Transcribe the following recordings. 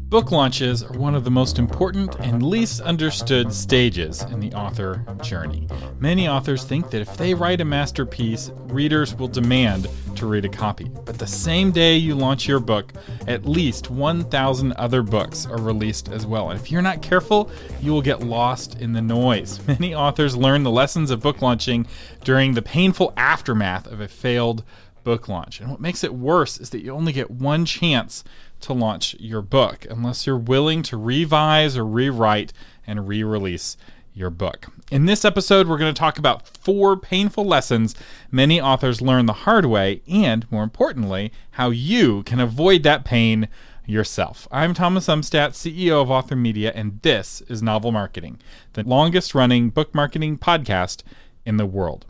Book launches are one of the most important and least understood stages in the author journey. Many authors think that if they write a masterpiece, readers will demand to read a copy. But the same day you launch your book, at least 1,000 other books are released as well. And if you're not careful, you will get lost in the noise. Many authors learn the lessons of book launching during the painful aftermath of a failed book launch. And what makes it worse is that you only get one chance to launch your book unless you're willing to revise or rewrite and re-release your book. In this episode, we're going to talk about 4 painful lessons many authors learn the hard way, and more importantly, how you can avoid that pain yourself. I'm Thomas Umstattd, CEO of Author Media, and this is Novel Marketing, the longest running book marketing podcast in the world.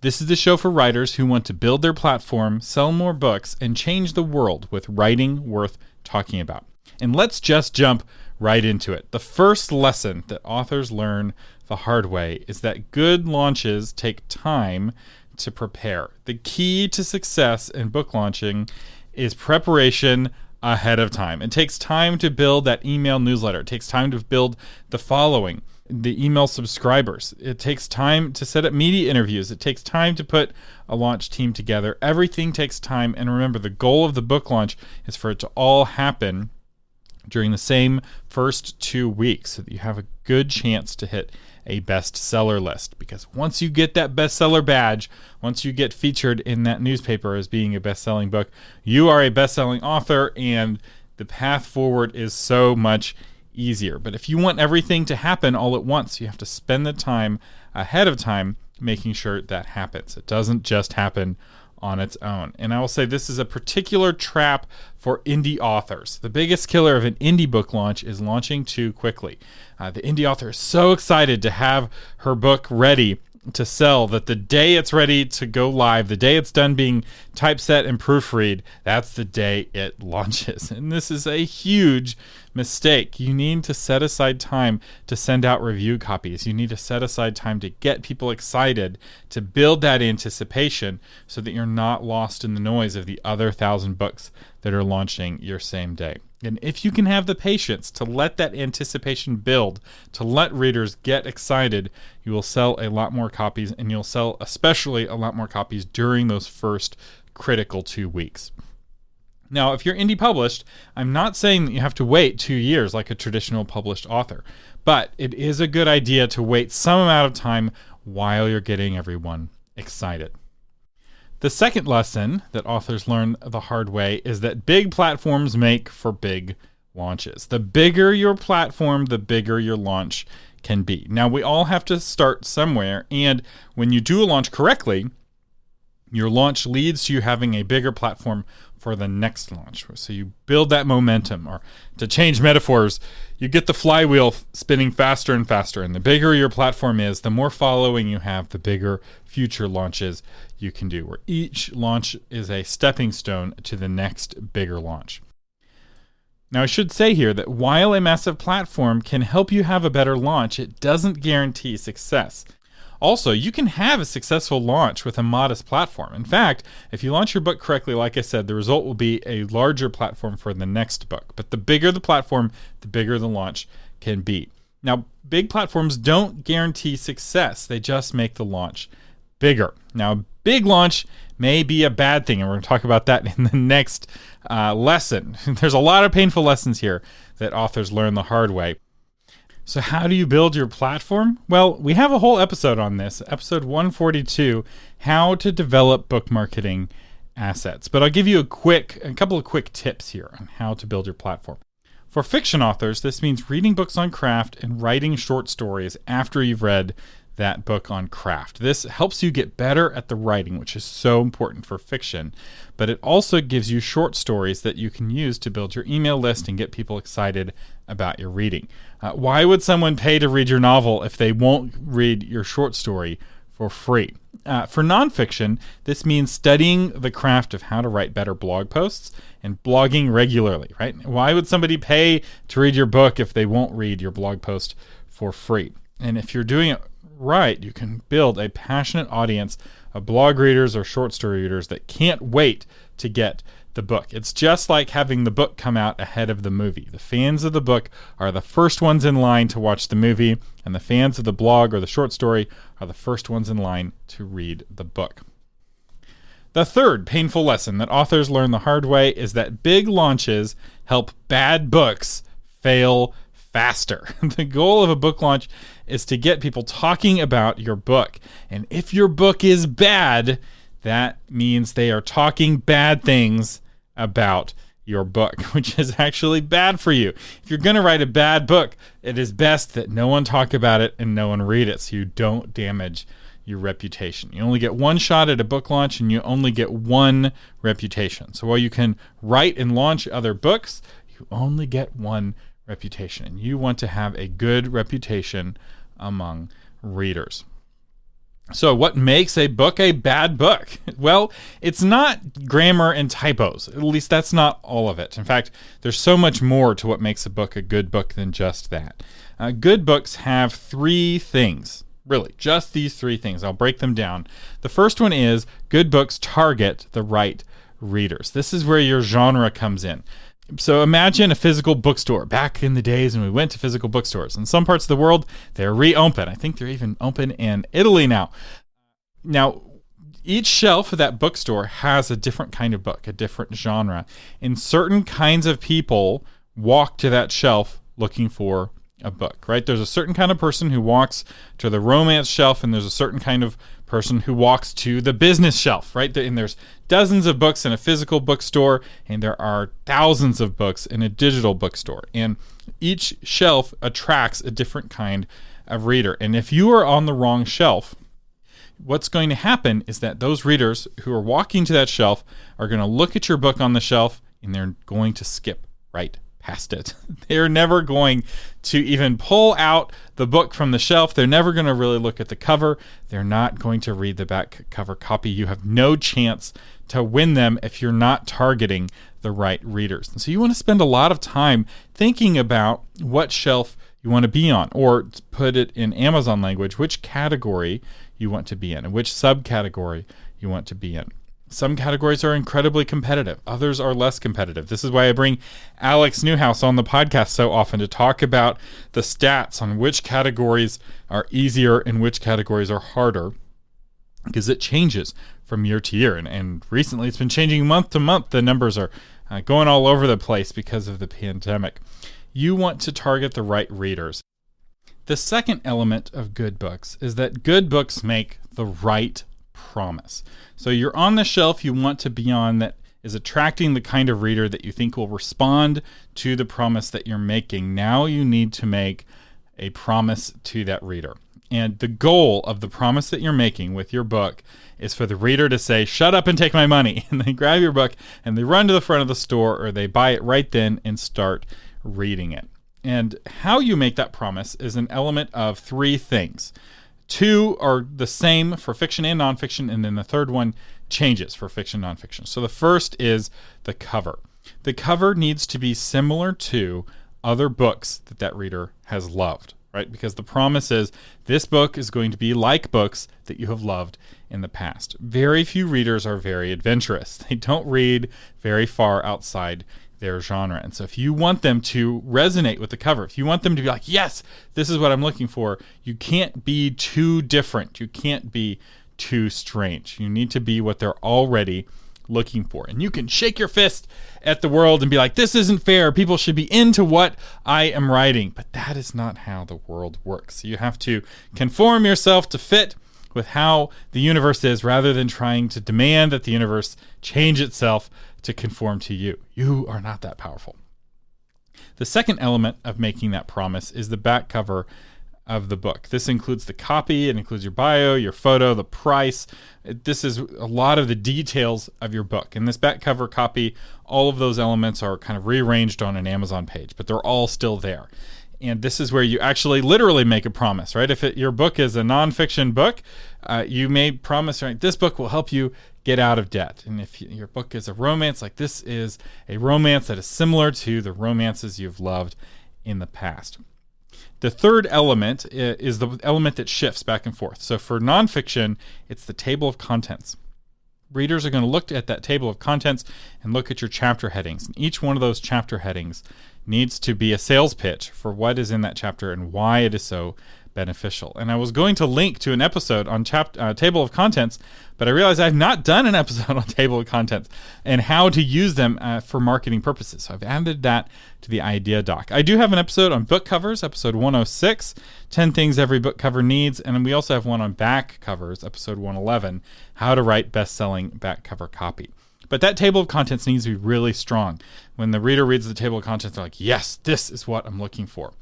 This is the show for writers who want to build their platform, sell more books, and change the world with writing worth talking about. And let's just jump right into it. The first lesson that authors learn the hard way is that good launches take time to prepare. The key to success in book launching is preparation ahead of time. It takes time to build that email newsletter. It takes time to build the following, the email subscribers. It takes time to set up media interviews. It takes time to put a launch team together. Everything takes time. And remember, the goal of the book launch is for it to all happen during the same first 2 weeks so that you have a good chance to hit a bestseller list. Because once you get that bestseller badge, once you get featured in that newspaper as being a best-selling book, you are a best-selling author, and the path forward is so much easier. But if you want everything to happen all at once, you have to spend the time ahead of time making sure that happens. It doesn't just happen on its own. And I will say this is a particular trap for indie authors. The biggest killer of an indie book launch is launching too quickly. The indie author is so excited to have her book ready to sell that the day it's ready to go live, the day it's done being typeset and proofread, that's the day it launches. And this is a huge mistake. You need to set aside time to send out review copies. You need to set aside time to get people excited, to build that anticipation so that you're not lost in the noise of the other 1,000 books that are launching your same day. And if you can have the patience to let that anticipation build, to let readers get excited, you will sell a lot more copies, and you'll sell especially a lot more copies during those first critical 2 weeks. Now, if you're indie published, I'm not saying that you have to wait 2 years like a traditional published author, but it is a good idea to wait some amount of time while you're getting everyone excited. The second lesson that authors learn the hard way is that big platforms make for big launches. The bigger your platform, the bigger your launch can be. Now, we all have to start somewhere, and when you do a launch correctly, your launch leads to you having a bigger platform for the next launch. So you build that momentum, or to change metaphors, you get the flywheel spinning faster and faster. And the bigger your platform is, the more following you have, the bigger future launches you can do, where each launch is a stepping stone to the next bigger launch. Now, I should say here that while a massive platform can help you have a better launch, it doesn't guarantee success. Also, you can have a successful launch with a modest platform. In fact, if you launch your book correctly, like I said, the result will be a larger platform for the next book. But the bigger the platform, the bigger the launch can be. Now, big platforms don't guarantee success. They just make the launch bigger. Now, a big launch may be a bad thing, and we're going to talk about that in the next lesson. There's a lot of painful lessons here that authors learn the hard way. So how do you build your platform? Well, we have a whole episode on this, episode 142, how to develop book marketing assets. But I'll give you a couple of quick tips here on how to build your platform. For fiction authors, this means reading books on craft and writing short stories after you've read that book on craft. This helps you get better at the writing, which is so important for fiction, but it also gives you short stories that you can use to build your email list and get people excited about your reading. Why would someone pay to read your novel if they won't read your short story for free? For nonfiction, this means studying the craft of how to write better blog posts and blogging regularly, right? Why would somebody pay to read your book if they won't read your blog post for free? And if you're doing it right, you can build a passionate audience of blog readers or short story readers that can't wait to get the book. It's just like having the book come out ahead of the movie. The fans of the book are the first ones in line to watch the movie, and the fans of the blog or the short story are the first ones in line to read the book. The third painful lesson that authors learn the hard way is that big launches help bad books fail faster. The goal of a book launch is to get people talking about your book. And if your book is bad, that means they are talking bad things about your book, which is actually bad for you. If you're going to write a bad book, it is best that no one talk about it and no one read it so you don't damage your reputation. You only get one shot at a book launch and you only get one reputation. So while you can write and launch other books, you only get one reputation. And you want to have a good reputation among readers. So what makes a book a bad book? Well, it's not grammar and typos. At least that's not all of it. In fact, there's so much more to what makes a book a good book than just that. Good books have three things. Really, just these three things. I'll break them down. The first one is good books target the right readers. This is where your genre comes in. So imagine a physical bookstore back in the days when we went to physical bookstores. In some parts of the world, they're reopened. I think they're even open in Italy now. Now, each shelf of that bookstore has a different kind of book, a different genre. And certain kinds of people walk to that shelf looking for a book, right? There's a certain kind of person who walks to the romance shelf, and there's a certain kind of person who walks to the business shelf, right? And there's dozens of books in a physical bookstore, and there are thousands of books in a digital bookstore. And each shelf attracts a different kind of reader. And if you are on the wrong shelf, what's going to happen is that those readers who are walking to that shelf are going to look at your book on the shelf, and they're going to skip right past it. They're never going to even pull out the book from the shelf. They're never going to really look at the cover. They're not going to read the back cover copy. You have no chance to win them if you're not targeting the right readers. And so you want to spend a lot of time thinking about what shelf you want to be on, or to put it in Amazon language, which category you want to be in and which subcategory you want to be in. Some categories are incredibly competitive. Others are less competitive. This is why I bring Alex Newhouse on the podcast so often to talk about the stats on which categories are easier and which categories are harder, because it changes from year to year. And recently it's been changing month to month. The numbers are going all over the place because of the pandemic. You want to target the right readers. The second element of good books is that good books make the right promise. So you're on the shelf you want to be on that is attracting the kind of reader that you think will respond to the promise that you're making. Now you need to make a promise to that reader. And the goal of the promise that you're making with your book is for the reader to say, "Shut up and take my money." And they grab your book and they run to the front of the store, or they buy it right then and start reading it. And how you make that promise is an element of three things. Two are the same for fiction and nonfiction, and then the third one changes for fiction and nonfiction. So the first is the cover. The cover needs to be similar to other books that reader has loved, right? Because the promise is this book is going to be like books that you have loved in the past. Very few readers are very adventurous. They don't read very far outside their genre. And so if you want them to resonate with the cover, if you want them to be like, yes, this is what I'm looking for, you can't be too different. You can't be too strange. You need to be what they're already looking for. And you can shake your fist at the world and be like, this isn't fair. People should be into what I am writing. But that is not how the world works. You have to conform yourself to fit with how the universe is, rather than trying to demand that the universe change itself to conform to you. You are not that powerful. The second element of making that promise is the back cover of the book. This includes the copy, it includes your bio, your photo, the price. This is a lot of the details of your book. In this back cover copy, all of those elements are kind of rearranged on an Amazon page, but they're all still there. And this is where you actually literally make a promise, right? If your book is a nonfiction book, you may promise, right, this book will help you get out of debt. And if your book is a romance, like this is a romance that is similar to the romances you've loved in the past. The third element is the element that shifts back and forth. So for nonfiction, it's the table of contents. readers are going to look at that table of contents and look at your chapter headings. And each one of those chapter headings needs to be a sales pitch for what is in that chapter and why it is so beneficial. And I was going to link to an episode on table of contents, but I realized I've not done an episode on table of contents and how to use them for marketing purposes. So I've added that to the idea doc. I do have an episode on book covers, episode 106, 10 things every book cover needs, and we also have one on back covers, episode 111, how to write best-selling back cover copy. But that table of contents needs to be really strong. When the reader reads the table of contents, they're like, yes, this is what I'm looking for.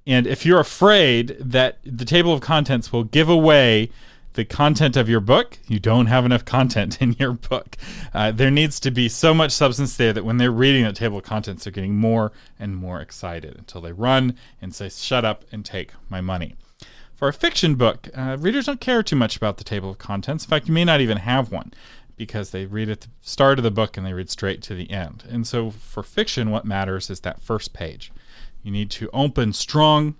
And if you're afraid that the table of contents will give away the content of your book, you don't have enough content in your book. There needs to be so much substance there that when they're reading that table of contents, they're getting more and more excited until they run and say, shut up and take my money. For a fiction book, readers don't care too much about the table of contents. In fact, you may not even have one because they read at the start of the book and they read straight to the end. And so for fiction, what matters is that first page. You need to open strong.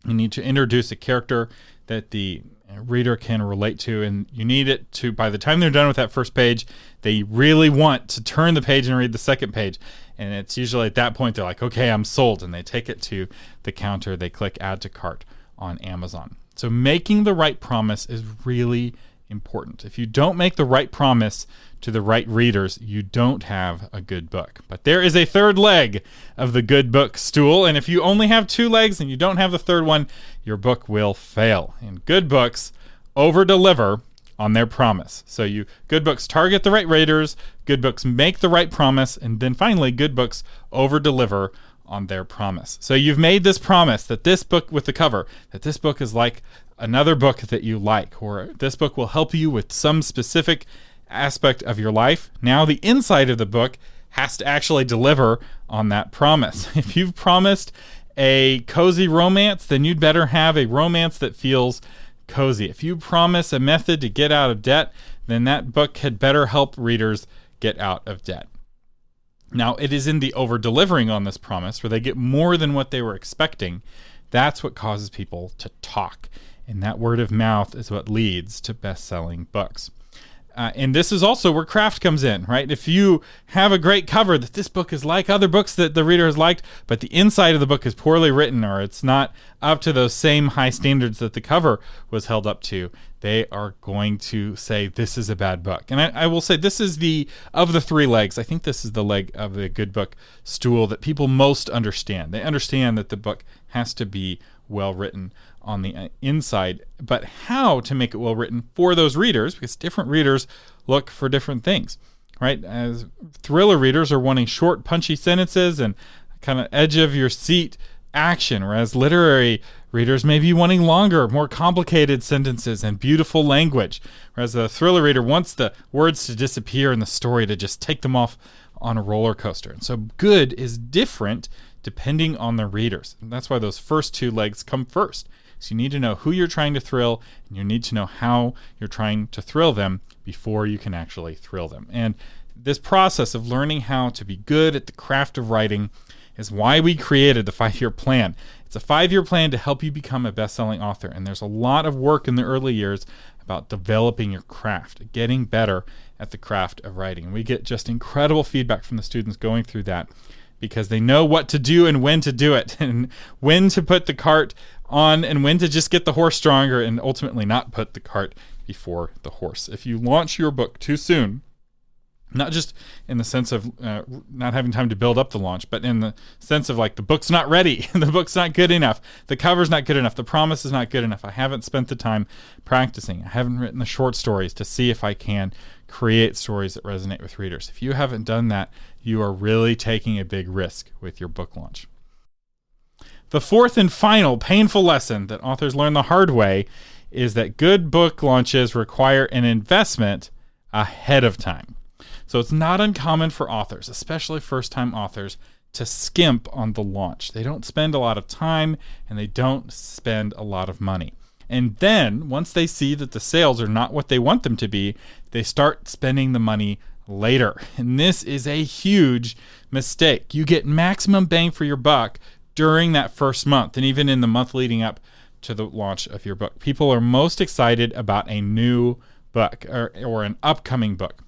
You need to introduce a character that the reader can relate to, and you need it to, by the time they're done with that first page, they really want to turn the page and read the second page. And it's usually at that point they're like, okay, I'm sold, and they take it to the counter. They click add to cart on Amazon. So making the right promise is really important. If you don't make the right promise to the right readers, you don't have a good book. But there is a third leg of the good book stool, and if you only have two legs and you don't have the third one, your book will fail. And good books over-deliver on their promise. So good books target the right readers, good books make the right promise, and then finally good books over-deliver on their promise. So you've made this promise that this book with the cover, that this book is like another book that you like, or this book will help you with some specific aspect of your life. Now the inside of the book has to actually deliver on that promise. If you've promised a cozy romance, then you'd better have a romance that feels cozy. If you promise a method to get out of debt, then that book had better help readers get out of debt. Now, it is in the over-delivering on this promise where they get more than what they were expecting. That's what causes people to talk. And that word of mouth is what leads to best-selling books. And this is also where craft comes in, right? If you have a great cover that this book is like other books that the reader has liked, but the inside of the book is poorly written or it's not up to those same high standards that the cover was held up to, they are going to say this is a bad book. And I will say this is of the three legs, I think this is the leg of the good book stool that people most understand. They understand that the book has to be well written on the inside, but how to make it well written for those readers, because different readers look for different things, right? As thriller readers are wanting short, punchy sentences and kind of edge of your seat action, whereas literary readers may be wanting longer, more complicated sentences and beautiful language, whereas the thriller reader wants the words to disappear and the story to just take them off on a roller coaster. And so good is different depending on the readers. And that's why those first two legs come first. So you need to know who you're trying to thrill, and you need to know how you're trying to thrill them before you can actually thrill them. And this process of learning how to be good at the craft of writing is why we created the 5-year plan. It's a 5-year plan to help you become a best-selling author, and there's a lot of work in the early years about developing your craft, getting better at the craft of writing. We get just incredible feedback from the students going through that because they know what to do and when to do it, and when to put the cart on and when to just get the horse stronger and ultimately not put the cart before the horse. If you launch your book too soon, not just in the sense of not having time to build up the launch, but in the sense of like the book's not ready, the book's not good enough, the cover's not good enough, the promise is not good enough, I haven't spent the time practicing, I haven't written the short stories to see if I can create stories that resonate with readers. If you haven't done that, you are really taking a big risk with your book launch. The fourth and final painful lesson that authors learn the hard way is that good book launches require an investment ahead of time. So it's not uncommon for authors, especially first-time authors, to skimp on the launch. They don't spend a lot of time and they don't spend a lot of money. And then once they see that the sales are not what they want them to be, they start spending the money later. And this is a huge mistake. You get maximum bang for your buck during that first month and even in the month leading up to the launch of your book. People are most excited about a new book or an upcoming book.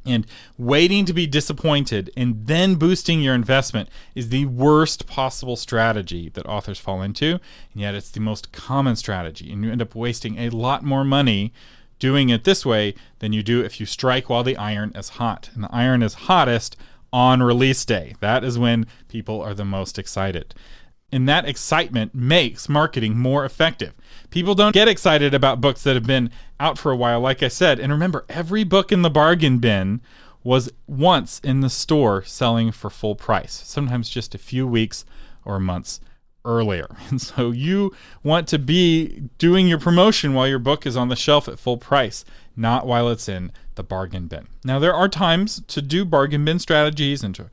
And waiting to be disappointed and then boosting your investment is the worst possible strategy that authors fall into, and yet it's the most common strategy. And you end up wasting a lot more money doing it this way than you do if you strike while the iron is hot. And the iron is hottest on release day. That is when people are the most excited. And that excitement makes marketing more effective. People don't get excited about books that have been out for a while, like I said. And remember, every book in the bargain bin was once in the store selling for full price, sometimes just a few weeks or months earlier. And so you want to be doing your promotion while your book is on the shelf at full price, not while it's in the bargain bin. Now, there are times to do bargain bin strategies and to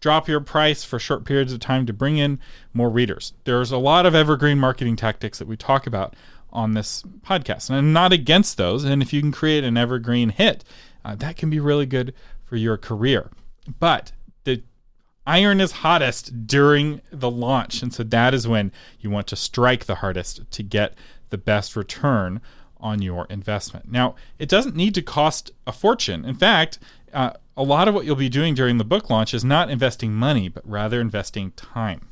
drop your price for short periods of time to bring in more readers. There's a lot of evergreen marketing tactics that we talk about on this podcast, and I'm not against those. And if you can create an evergreen hit, that can be really good for your career. But the iron is hottest during the launch, and so that is when you want to strike the hardest to get the best return on your investment. Now, it doesn't need to cost a fortune. In fact, a lot of what you'll be doing during the book launch is not investing money, but rather investing time.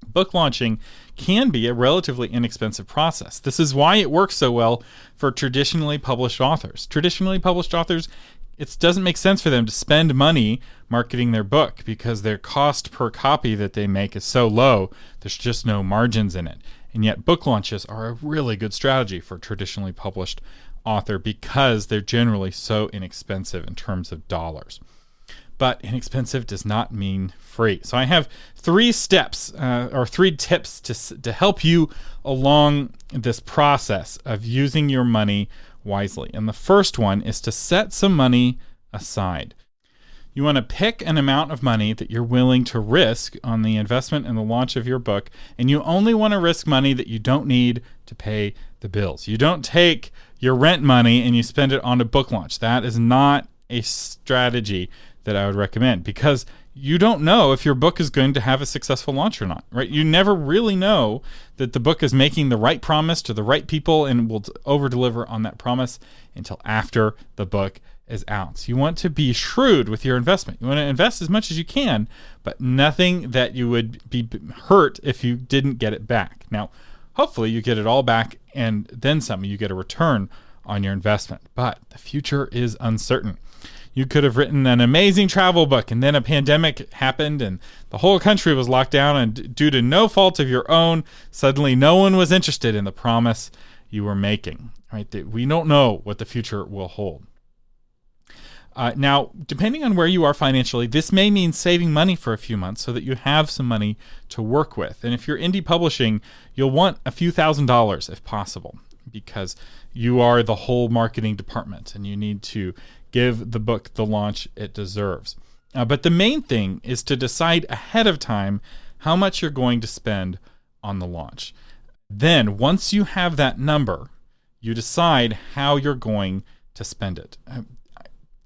Book launching can be a relatively inexpensive process. This is why it works so well for traditionally published authors. Traditionally published authors, it doesn't make sense for them to spend money marketing their book because their cost per copy that they make is so low, there's just no margins in it. And yet book launches are a really good strategy for traditionally published author because they're generally so inexpensive in terms of dollars. But inexpensive does not mean free. So I have 3 steps or 3 tips to help you along this process of using your money wisely. And the first one is to set some money aside. You want to pick an amount of money that you're willing to risk on the investment and the launch of your book, and you only want to risk money that you don't need to pay the bills. You don't take your rent money and you spend it on a book launch. That is not a strategy that I would recommend because you don't know if your book is going to have a successful launch or not, right? You never really know that the book is making the right promise to the right people and will over-deliver on that promise until after the book is out. So you want to be shrewd with your investment. You want to invest as much as you can, but nothing that you would be hurt if you didn't get it back. Now, hopefully you get it all back and then some. You get a return on your investment, but the future is uncertain. You could have written an amazing travel book and then a pandemic happened and the whole country was locked down, and due to no fault of your own, suddenly no one was interested in the promise you were making, right? We don't know what the future will hold. Now, depending on where you are financially, this may mean saving money for a few months so that you have some money to work with. And if you're indie publishing, you'll want a few $1,000s if possible, because you are the whole marketing department and you need to give the book the launch it deserves. But the main thing is to decide ahead of time how much you're going to spend on the launch. Then, once you have that number, you decide how you're going to spend it.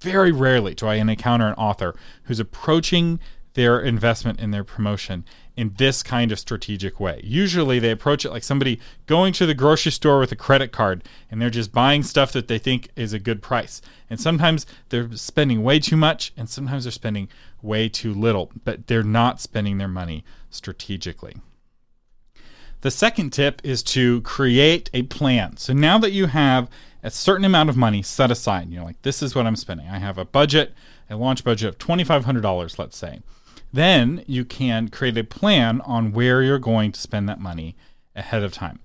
Very rarely do I encounter an author who's approaching their investment in their promotion in this kind of strategic way. Usually they approach it like somebody going to the grocery store with a credit card and they're just buying stuff that they think is a good price. And sometimes they're spending way too much and sometimes they're spending way too little, but they're not spending their money strategically. The second tip is to create a plan. So now that you have a certain amount of money set aside, you're like, this is what I'm spending. I have a budget, a launch budget of $2,500, let's say. Then you can create a plan on where you're going to spend that money ahead of time.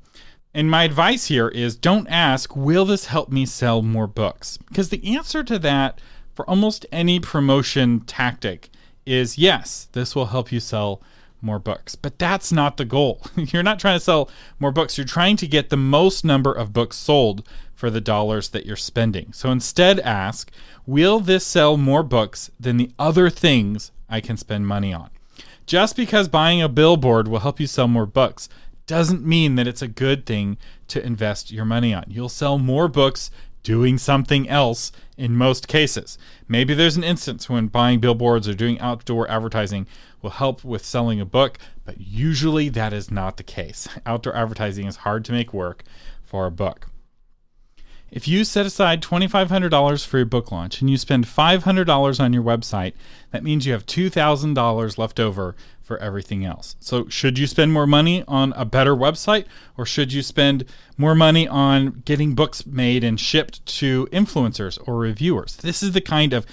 And my advice here is don't ask, will this help me sell more books? Because the answer to that for almost any promotion tactic is yes, this will help you sell more books. But that's not the goal. You're not trying to sell more books. You're trying to get the most number of books sold for the dollars that you're spending. So instead ask, will this sell more books than the other things I can spend money on? Just because buying a billboard will help you sell more books doesn't mean that it's a good thing to invest your money on. You'll sell more books doing something else in most cases. Maybe there's an instance when buying billboards or doing outdoor advertising will help with selling a book, but usually that is not the case. Outdoor advertising is hard to make work for a book. If you set aside $2,500 for your book launch and you spend $500 on your website, that means you have $2,000 left over for everything else. So should you spend more money on a better website, or should you spend more money on getting books made and shipped to influencers or reviewers? This is the kind of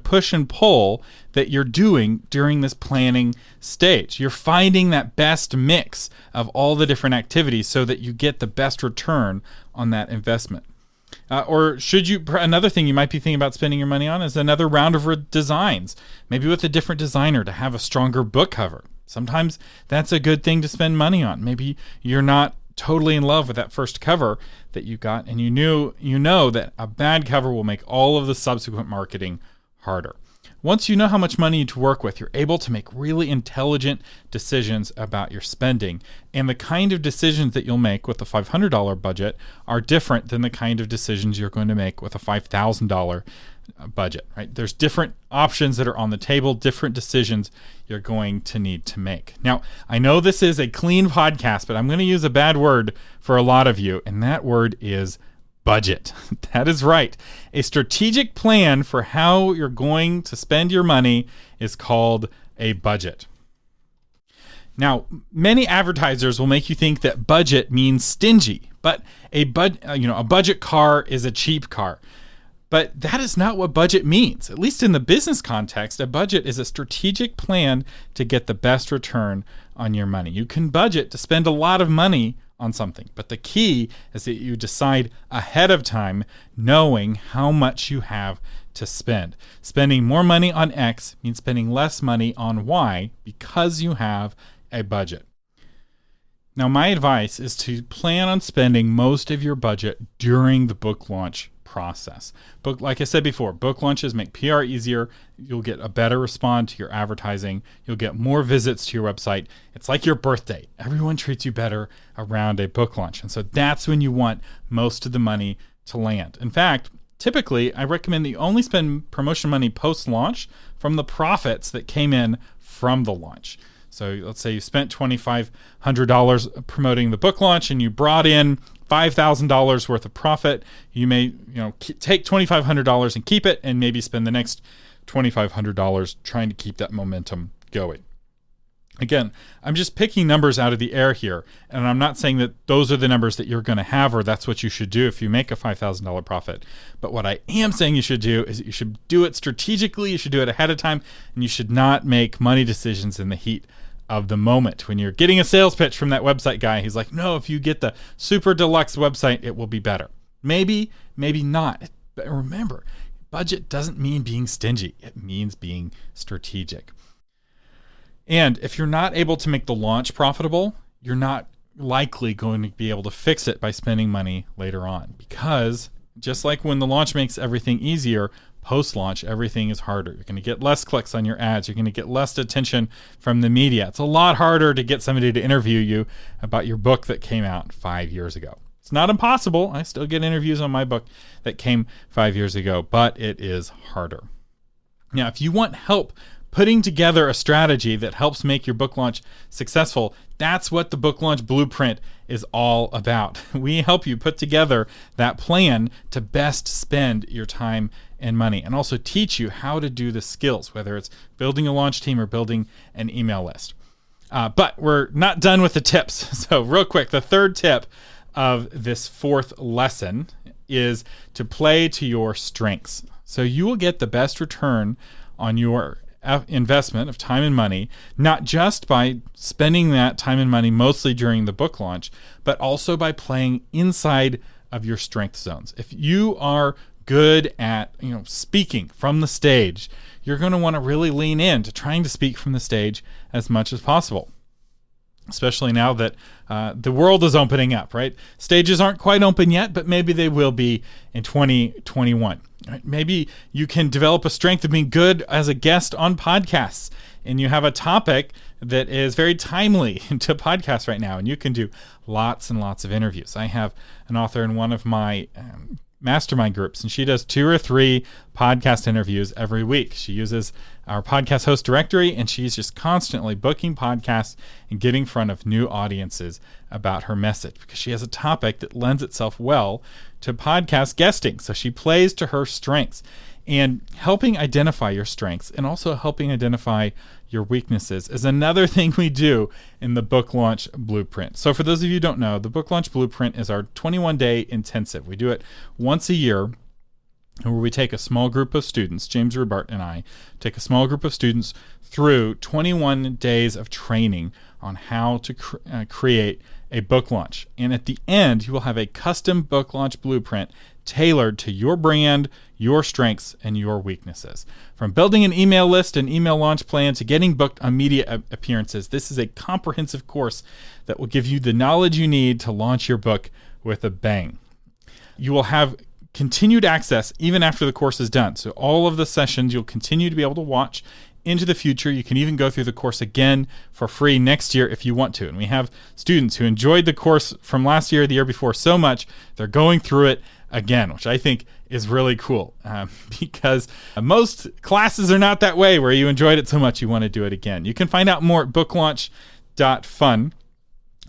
push and pull that you're doing during this planning stage. You're finding that best mix of all the different activities so that you get the best return on that investment. Or should you, another thing you might be thinking about spending your money on is another round of designs, maybe with a different designer to have a stronger book cover. Sometimes that's a good thing to spend money on. Maybe you're not totally in love with that first cover that you got, and you know that a bad cover will make all of the subsequent marketing harder. Once you know how much money to work with, you're able to make really intelligent decisions about your spending. And the kind of decisions that you'll make with a $500 budget are different than the kind of decisions you're going to make with a $5,000 budget, right? There's different options that are on the table, different decisions you're going to need to make. Now, I know this is a clean podcast, but I'm going to use a bad word for a lot of you, and that word is budget. That is right. A strategic plan for how you're going to spend your money is called a budget. Now, many advertisers will make you think that budget means stingy, but a budget car is a cheap car. But that is not what budget means. At least in the business context, a budget is a strategic plan to get the best return on your money. You can budget to spend a lot of money on something, but the key is that you decide ahead of time, knowing how much you have to spend. Spending more money on X means spending less money on Y because you have a budget. Now, my advice is to plan on spending most of your budget during the book launch process. Like I said before, book launches make PR easier. You'll get a better response to your advertising. You'll get more visits to your website. It's like your birthday. Everyone treats you better around a book launch. And so that's when you want most of the money to land. In fact, typically, I recommend that you only spend promotion money post-launch from the profits that came in from the launch. So let's say you spent $2,500 promoting the book launch and you brought in $5,000 worth of profit. You may take $2,500 and keep it, and maybe spend the next $2,500 trying to keep that momentum going. Again, I'm just picking numbers out of the air here, and I'm not saying that those are the numbers that you're going to have or that's what you should do if you make a $5,000 profit. But what I am saying you should do is you should do it strategically, you should do it ahead of time, and you should not make money decisions in the heat of the moment. When you're getting a sales pitch from that website guy, he's like, no, if you get the super deluxe website, it will be better. Maybe, maybe not. But remember, budget doesn't mean being stingy. It means being strategic. And if you're not able to make the launch profitable, you're not likely going to be able to fix it by spending money later on. Because just like when the launch makes everything easier, post-launch, everything is harder. You're going to get less clicks on your ads. You're going to get less attention from the media. It's a lot harder to get somebody to interview you about your book that came out 5 years ago. It's not impossible. I still get interviews on my book that came 5 years ago, but it is harder. Now, if you want help putting together a strategy that helps make your book launch successful, that's what the Book Launch Blueprint is all about. We help you put together that plan to best spend your time and money, and also teach you how to do the skills, whether it's building a launch team or building an email list. But we're not done with the tips. So real quick, the third tip of this fourth lesson is to play to your strengths. So you will get the best return on your investment of time and money, not just by spending that time and money mostly during the book launch, but also by playing inside of your strength zones. If you are good at speaking from the stage, you're going to want to really lean into trying to speak from the stage as much as possible. Especially now that the world is opening up, right? Stages aren't quite open yet, but maybe they will be in 2021. Right? Maybe you can develop a strength of being good as a guest on podcasts, and you have a topic that is very timely to podcasts right now, and you can do lots and lots of interviews. I have an author in one of my mastermind groups, and she does 2 or 3 podcast interviews every week. She uses our podcast host directory, and she's just constantly booking podcasts and getting in front of new audiences about her message, because she has a topic that lends itself well to podcast guesting. So she plays to her strengths, and helping identify your strengths and also helping identify your weaknesses is another thing we do in the Book Launch Blueprint. So for those of you who don't know, the Book Launch Blueprint is our 21-day intensive. We do it once a year, where we take a small group of students, James Rubart and I take a small group of students through 21 days of training on how to create a book launch. And at the end, you will have a custom book launch blueprint tailored to your brand, your strengths, and your weaknesses. From building an email list and email launch plan to getting booked on media appearances, this is a comprehensive course that will give you the knowledge you need to launch your book with a bang. You will have continued access even after the course is done. So all of the sessions you'll continue to be able to watch into the future. You can even go through the course again for free next year if you want to. And we have students who enjoyed the course from last year, the year before so much, they're going through it again, which I think is really cool, because most classes are not that way, where you enjoyed it so much you want to do it again. You can find out more at booklaunch.fun.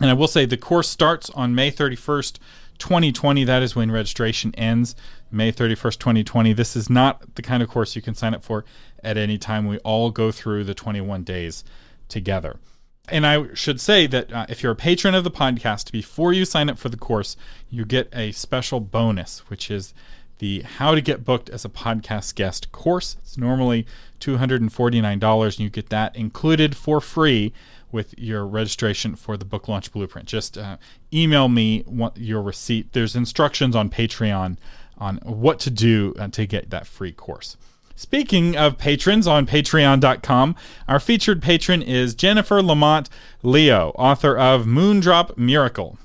And I will say the course starts on May 31st, 2020. That is when registration ends, May 31st, 2020. This is not the kind of course you can sign up for at any time. We all go through the 21 days together. And I should say that if you're a patron of the podcast, before you sign up for the course, you get a special bonus, which is the How to Get Booked as a Podcast Guest course. It's normally $249, and you get that included for free with your registration for the Book Launch Blueprint. Just email me your receipt. There's instructions on Patreon on what to do to get that free course. Speaking of patrons, on patreon.com, our featured patron is Jennifer Lamont Leo, author of Moondrop Miracle.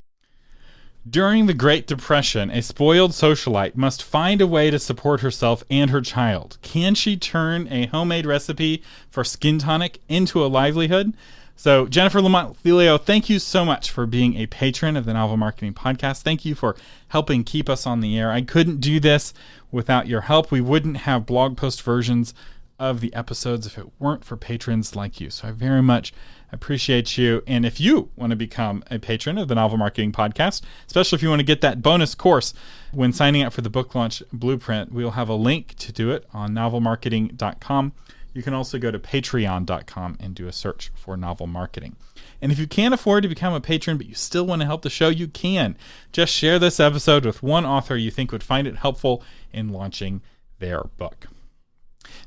During the Great Depression, a spoiled socialite must find a way to support herself and her child. Can she turn a homemade recipe for skin tonic into a livelihood? So Jennifer Lamont Leo, thank you so much for being a patron of the Novel Marketing Podcast. Thank you for helping keep us on the air. I couldn't do this without your help. We wouldn't have blog post versions of the episodes if it weren't for patrons like you. So I very much appreciate you. And if you want to become a patron of the Novel Marketing Podcast, especially if you want to get that bonus course when signing up for the Book Launch Blueprint, we'll have a link to do it on novelmarketing.com. You can also go to patreon.com and do a search for Novel Marketing. And if you can't afford to become a patron, but you still want to help the show, you can. Just share this episode with one author you think would find it helpful in launching their book.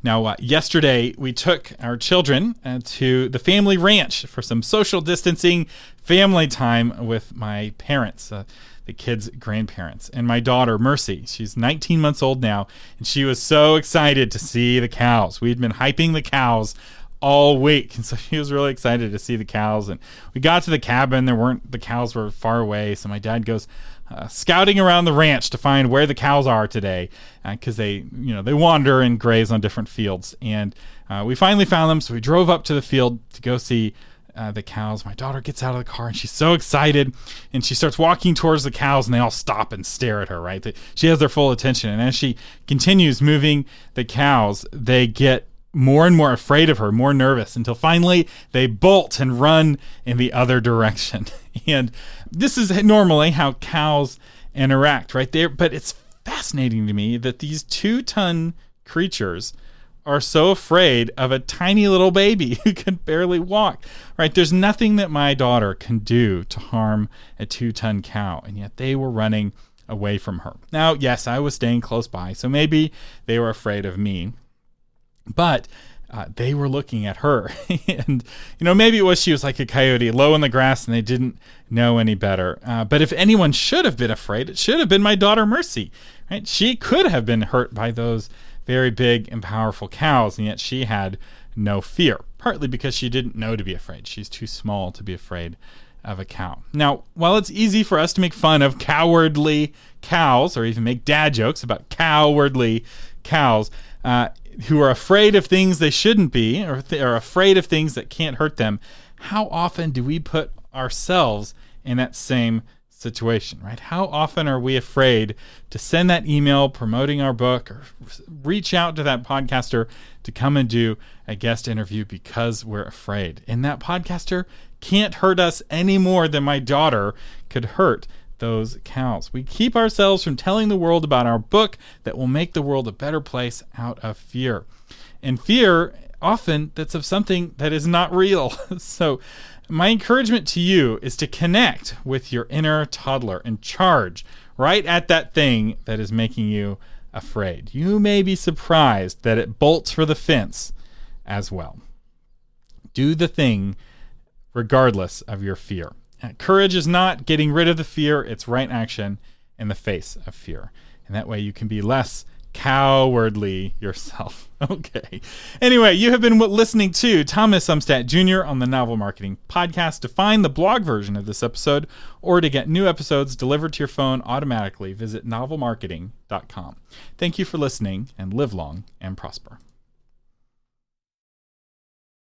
Now, yesterday we took our children to the family ranch for some social distancing family time with my parents, the kids' grandparents, and my daughter, Mercy. She's 19 months old now, and she was so excited to see the cows. We'd been hyping the cows all week, and so she was really excited to see the cows. And we got to the cabin. The cows were far away, so my dad goes scouting around the ranch to find where the cows are today, because they wander and graze on different fields. And we finally found them, so we drove up to the field to go see the cows. My daughter gets out of the car and she's so excited, and she starts walking towards the cows, and they all stop and stare at her, right? She has their full attention. And as she continues moving the cows, they get more and more afraid of her, more nervous, until finally they bolt and run in the other direction. And this is normally how cows interact right there. But it's fascinating to me that these 2-ton creatures are so afraid of a tiny little baby who can barely walk, right? There's nothing that my daughter can do to harm a 2-ton cow, and yet they were running away from her. Now, yes, I was staying close by, so maybe they were afraid of me, but they were looking at her. And, maybe it was she was like a coyote low in the grass and they didn't know any better. But if anyone should have been afraid, it should have been my daughter, Mercy, right? She could have been hurt by those very big and powerful cows, and yet she had no fear, partly because she didn't know to be afraid. She's too small to be afraid of a cow. Now, while it's easy for us to make fun of cowardly cows, or even make dad jokes about cowardly cows who are afraid of things they shouldn't be, or are afraid of things that can't hurt them, how often do we put ourselves in that same situation, right? How often are we afraid to send that email promoting our book or reach out to that podcaster to come and do a guest interview because we're afraid? And that podcaster can't hurt us any more than my daughter could hurt those cows. We keep ourselves from telling the world about our book that will make the world a better place out of fear. And fear, often, that's of something that is not real. So my encouragement to you is to connect with your inner toddler and charge right at that thing that is making you afraid. You may be surprised that it bolts for the fence as well. Do the thing regardless of your fear. Courage is not getting rid of the fear, it's right action in the face of fear. And that way you can be less cowardly yourself. Okay. Anyway, you have been listening to Thomas Umstattd Jr. on the Novel Marketing Podcast. To find the blog version of this episode or to get new episodes delivered to your phone automatically, visit novelmarketing.com. Thank you for listening, and live long and prosper.